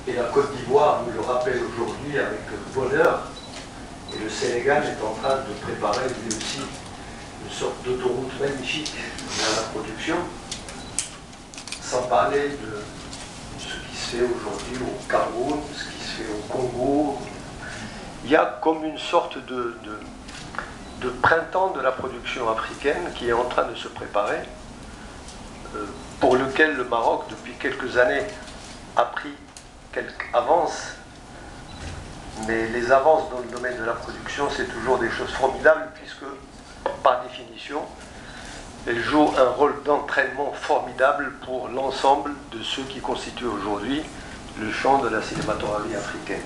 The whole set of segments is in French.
Et la Côte d'Ivoire nous le rappelle aujourd'hui avec bonheur. Et le Sénégal est en train de préparer lui aussi une sorte d'autoroute magnifique vers la production, sans parler de ce qui se fait aujourd'hui au Cameroun, ce qui se fait au Congo. Il y a comme une sorte de printemps de la production africaine qui est en train de se préparer, pour lequel le Maroc, depuis quelques années, a pris quelques avances. Mais les avances dans le domaine de la production, c'est toujours des choses formidables, puisque, par définition, elles jouent un rôle d'entraînement formidable pour l'ensemble de ceux qui constituent aujourd'hui le champ de la cinématographie africaine.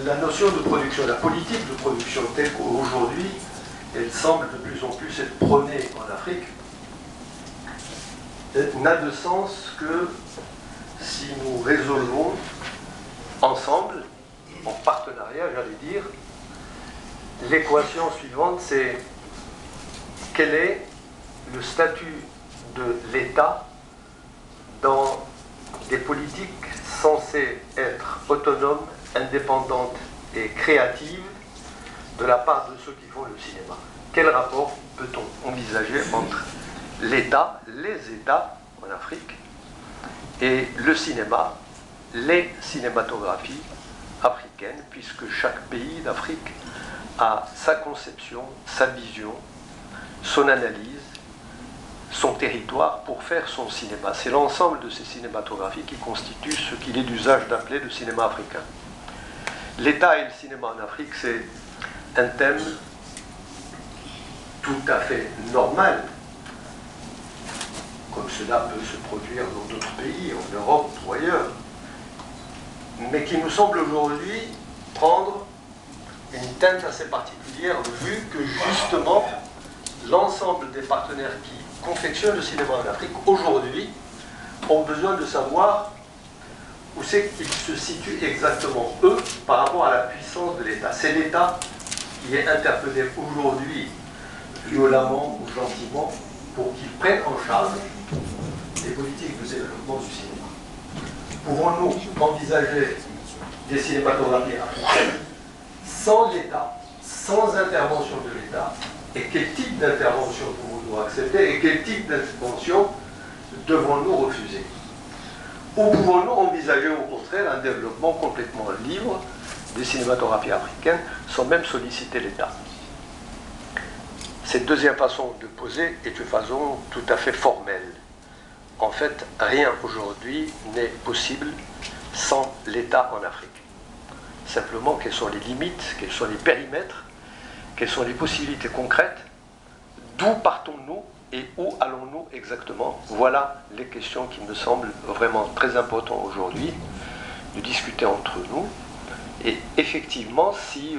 La notion de production, la politique de production telle qu'aujourd'hui, elle semble de plus en plus être prônée en Afrique, n'a de sens que si nous résolvons ensemble, en partenariat, j'allais dire, l'équation suivante, c'est quel est le statut de l'État dans des politiques censées être autonomes, indépendantes et créatives de la part de ceux qui font le cinéma. Quel rapport peut-on envisager entre l'État, les États en Afrique, et le cinéma, les cinématographies africaines, puisque chaque pays d'Afrique a sa conception, sa vision, son analyse, son territoire pour faire son cinéma. C'est l'ensemble de ces cinématographies qui constituent ce qu'il est d'usage d'appeler le cinéma africain. L'État et le cinéma en Afrique, c'est un thème tout à fait normal, comme cela peut se produire dans d'autres pays, en Europe ou ailleurs, mais qui nous semble aujourd'hui prendre une teinte assez particulière, vu que justement l'ensemble des partenaires qui confectionnent le cinéma en Afrique aujourd'hui ont besoin de savoir où c'est qu'ils se situent exactement, eux, par rapport à la puissance de l'État. C'est l'État qui est interpellé aujourd'hui, violemment ou gentiment, pour qu'il prenne en charge les politiques de développement du cinéma. Pouvons-nous envisager des cinématographies africaines sans l'État, sans intervention de l'État? Et quel type d'intervention pouvons-nous accepter et quel type d'intervention devons-nous refuser? Ou pouvons-nous envisager au contraire un développement complètement libre des cinématographies africaines sans même solliciter l'État? Cette deuxième façon de poser est une façon tout à fait formelle. En fait, rien aujourd'hui n'est possible sans l'État en Afrique. Simplement, quelles sont les limites, quels sont les périmètres, quelles sont les possibilités concrètes, d'où partons-nous et où allons-nous exactement? Voilà les questions qui me semblent vraiment très importantes aujourd'hui de discuter entre nous. Et effectivement, si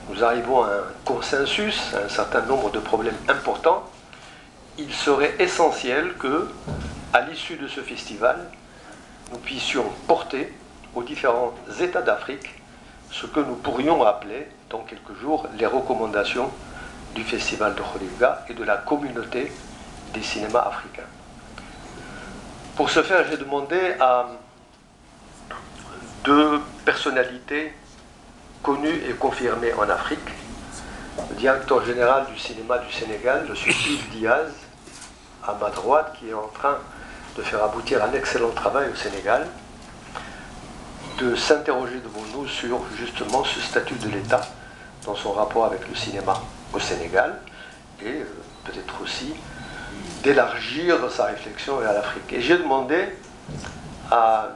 nous arrivons à un consensus, à un certain nombre de problèmes importants, il serait essentiel que, à l'issue de ce festival, nous puissions porter aux différents États d'Afrique ce que nous pourrions appeler, dans quelques jours, les recommandations du Festival de Khoudiga et de la communauté des cinémas africains. Pour ce faire, j'ai demandé à deux personnalités connues et confirmées en Afrique, le directeur général du cinéma du Sénégal, M. Yves Diaz, à ma droite, qui est en train de faire aboutir un excellent travail au Sénégal, de s'interroger devant nous sur justement ce statut de l'État dans son rapport avec le cinéma au Sénégal, et peut-être aussi d'élargir sa réflexion vers l'Afrique. Et j'ai demandé à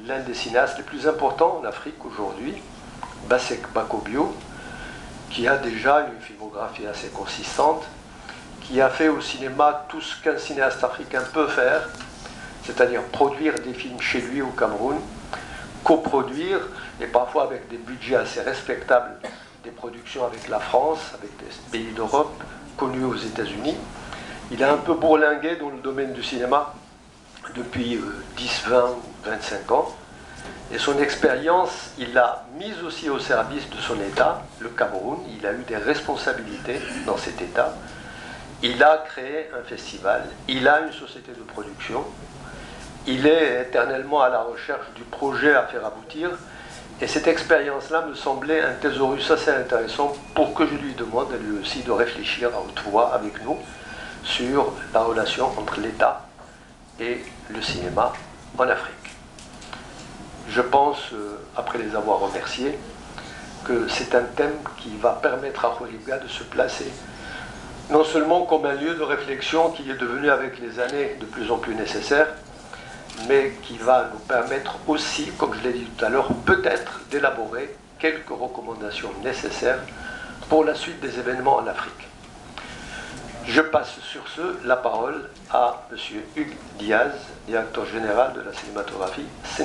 l'un des cinéastes les plus importants en Afrique aujourd'hui, Basek Bakobio, qui a déjà une filmographie assez consistante, qui a fait au cinéma tout ce qu'un cinéaste africain peut faire, c'est-à-dire produire des films chez lui au Cameroun, coproduire, et parfois avec des budgets assez respectables, des productions avec la France, avec des pays d'Europe, connus aux États-Unis. Il a un peu bourlingué dans le domaine du cinéma depuis 10, 20 ou 25 ans. Et son expérience, il l'a mise aussi au service de son État, le Cameroun. Il a eu des responsabilités dans cet État. Il a créé un festival, il a une société de production. il est éternellement à la recherche du projet à faire aboutir. Et cette expérience-là me semblait un thésaurus assez intéressant pour que je lui demande, lui aussi, de réfléchir à haute voix avec nous sur la relation entre l'État et le cinéma en Afrique. Je pense, après les avoir remerciés, que c'est un thème qui va permettre à Khoury-Bga de se placer non seulement comme un lieu de réflexion qui est devenu avec les années de plus en plus nécessaire, mais qui va nous permettre aussi, comme je l'ai dit tout à l'heure, peut-être d'élaborer quelques recommandations nécessaires pour la suite des événements en Afrique. Je passe sur ce la parole à M. Hugues Diaz, directeur général de la cinématographie sénégalaise.